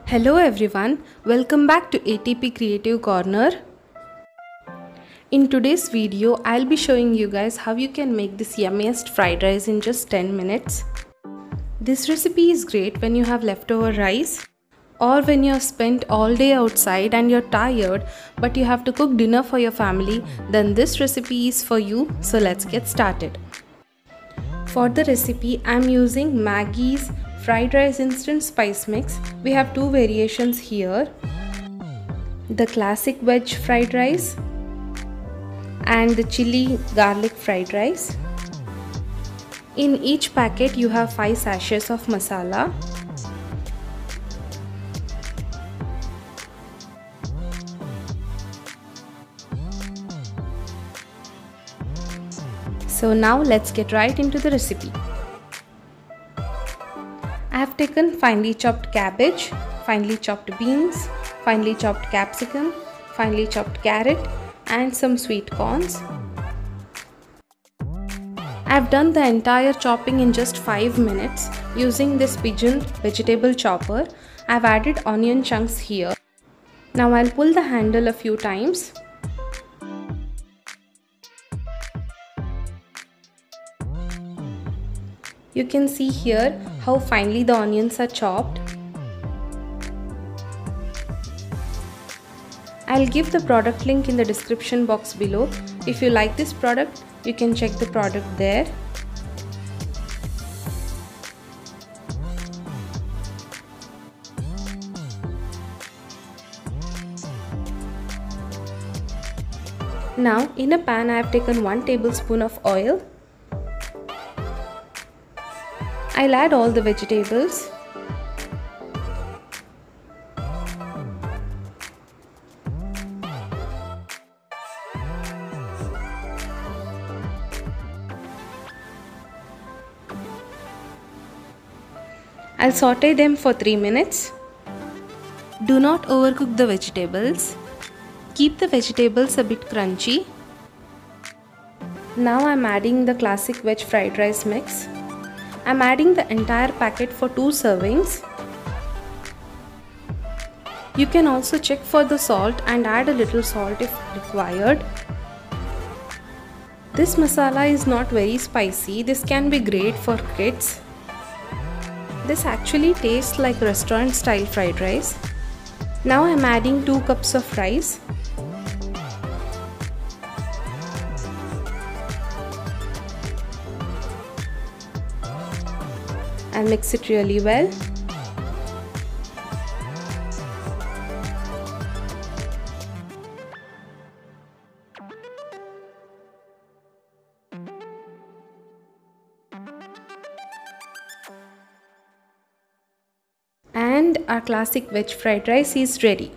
Hello everyone, welcome back to ATP Creative Corner. In today's video, I'll be showing you guys how you can make this yummiest fried rice in just 10 minutes. This recipe is great when you have leftover rice or when you have spent all day outside and you're tired but you have to cook dinner for your family, then this recipe is for you. So let's get started. For the recipe, I'm using Maggie's fried rice instant spice mix. We have two variations here, the classic veg fried rice and the chili garlic fried rice. In each packet you have 5 sachets of masala. So now let's get right into the recipe. I have taken finely chopped cabbage, finely chopped beans, finely chopped capsicum, finely chopped carrot and some sweet corns. I have done the entire chopping in just 5 minutes using this Pigeon vegetable chopper. I have added onion chunks here. Now I'll pull the handle a few times. You can see here how finely the onions are chopped. I'll give the product link in the description box below. If you like this product, you can check the product there. Now in a pan I have taken 1 tablespoon of oil. I'll add all the vegetables. I'll saute them for 3 minutes. Do not overcook the vegetables. Keep the vegetables a bit crunchy. Now I'm adding the classic veg fried rice mix. I'm adding the entire packet for 2 servings. You can also check for the salt and add a little salt if required. This masala is not very spicy. This can be great for kids. This actually tastes like restaurant style fried rice. Now I'm adding 2 cups of rice. I'll mix it really well. And our classic veg fried rice is ready.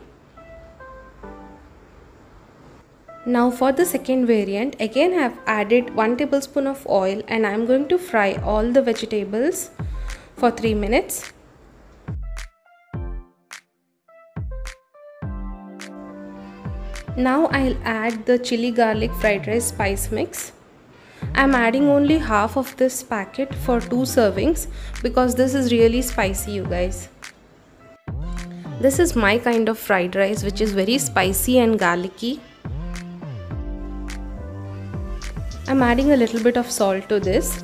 Now for the second variant, again I have added 1 tablespoon of oil and I'm going to fry all the vegetables for 3 minutes. Now I'll add the chili garlic fried rice spice mix. I'm adding only half of this packet for 2 servings because this is really spicy, you guys. This is my kind of fried rice, which is very spicy and garlicky. I'm adding a little bit of salt to this.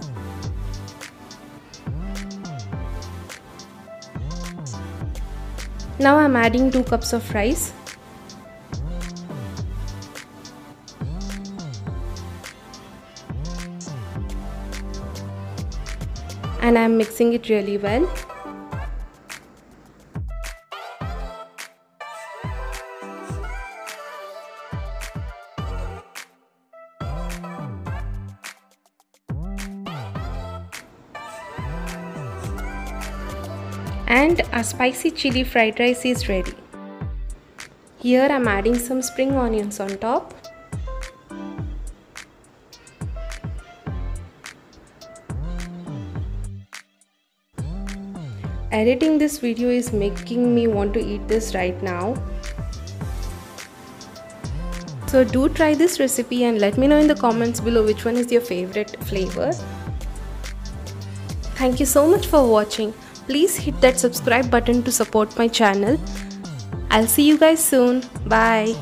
Now I'm adding 2 cups of rice. And I'm mixing it really well. And our spicy chili fried rice is ready. Here I'm adding some spring onions on top. Editing this video is making me want to eat this right now. So do try this recipe and let me know in the comments below which one is your favorite flavor. Thank you so much for watching. Please hit that subscribe button to support my channel. I'll see you guys soon. Bye.